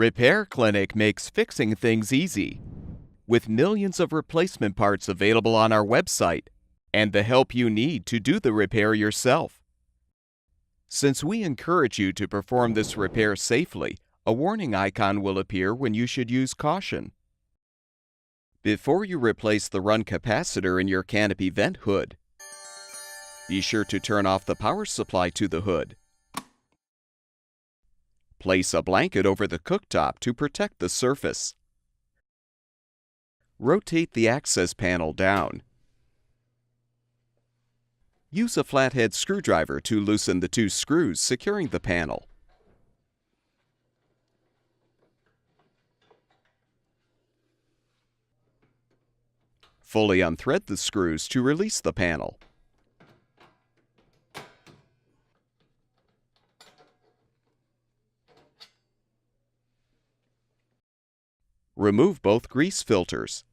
Repair Clinic makes fixing things easy, with millions of replacement parts available on our website and the help you need to do the repair yourself. Since we encourage you to perform this repair safely, a warning icon will appear when you should use caution. Before you replace the run capacitor in your canopy vent hood, be sure to turn off the power supply to the hood. Place a blanket over the cooktop to protect the surface. Rotate the access panel down. Use a flathead screwdriver to loosen the two screws securing the panel. Fully unthread the screws to release the panel. Remove both grease filters.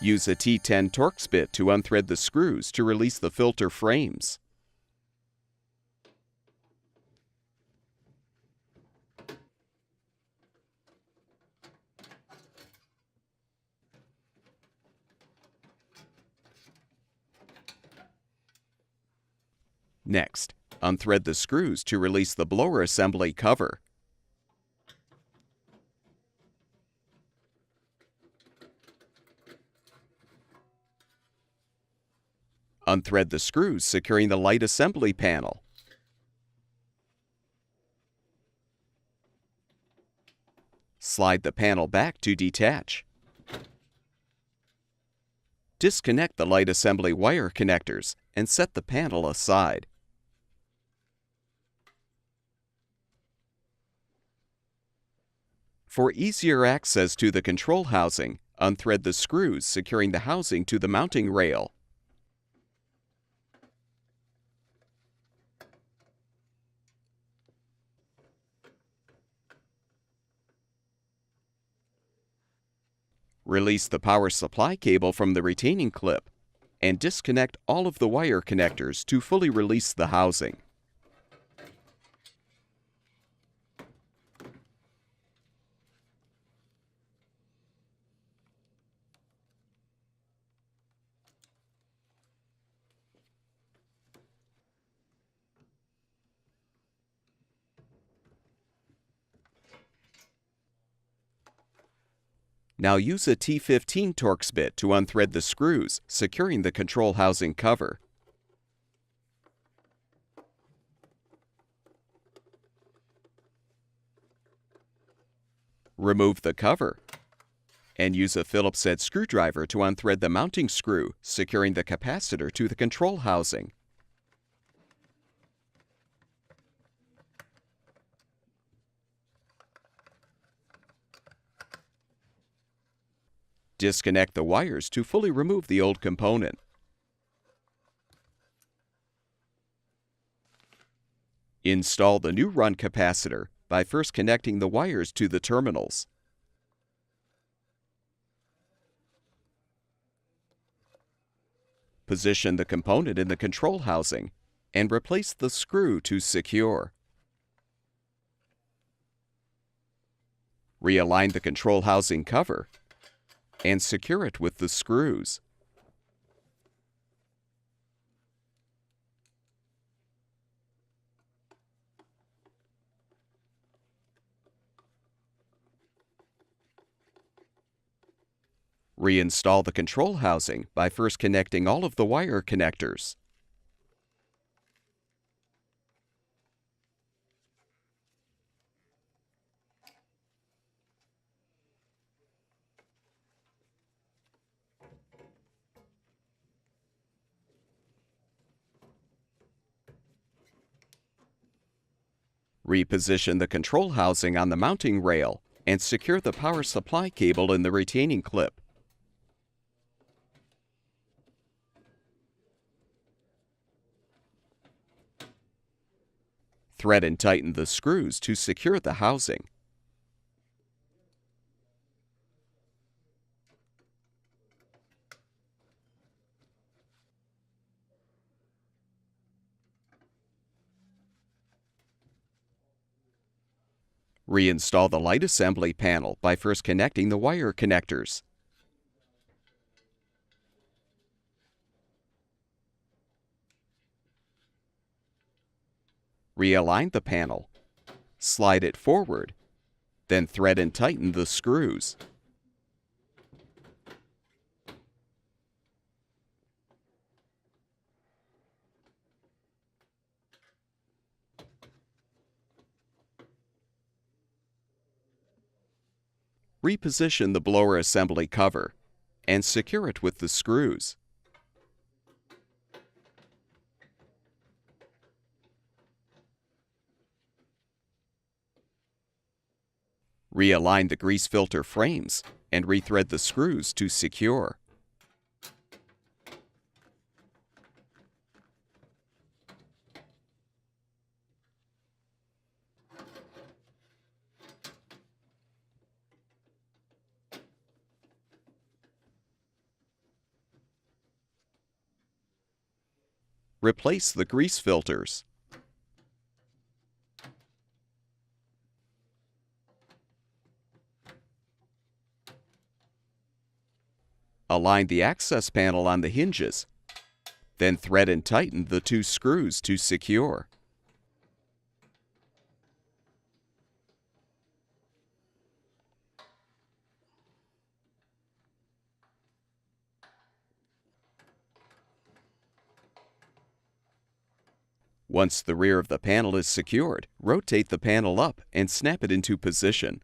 Use a T10 Torx bit to unthread the screws to release the filter frames. Next, unthread the screws to release the blower assembly cover. Unthread the screws securing the light assembly panel. Slide the panel back to detach. Disconnect the light assembly wire connectors and set the panel aside. For easier access to the control housing, unthread the screws securing the housing to the mounting rail. Release the power supply cable from the retaining clip and disconnect all of the wire connectors to fully release the housing. Now use a T15 Torx bit to unthread the screws, securing the control housing cover. Remove the cover, and use a Phillips head screwdriver to unthread the mounting screw, securing the capacitor to the control housing. Disconnect the wires to fully remove the old component. Install the new run capacitor by first connecting the wires to the terminals. Position the component in the control housing and replace the screw to secure. Realign the control housing cover and secure it with the screws. Reinstall the control housing by first connecting all of the wire connectors. Reposition the control housing on the mounting rail and secure the power supply cable in the retaining clip. Thread and tighten the screws to secure the housing. Reinstall the light assembly panel by first connecting the wire connectors. Realign the panel. Slide it forward, then thread and tighten the screws. Reposition the blower assembly cover and secure it with the screws. Realign the grease filter frames and rethread the screws to secure. Replace the grease filters. Align the access panel on the hinges, then thread and tighten the two screws to secure. Once the rear of the panel is secured, rotate the panel up and snap it into position.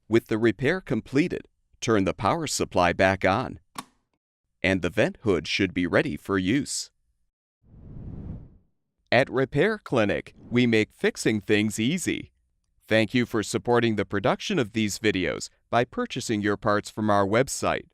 With the repair completed, turn the power supply back on, and the vent hood should be ready for use. At Repair Clinic, we make fixing things easy. Thank you for supporting the production of these videos by purchasing your parts from our website.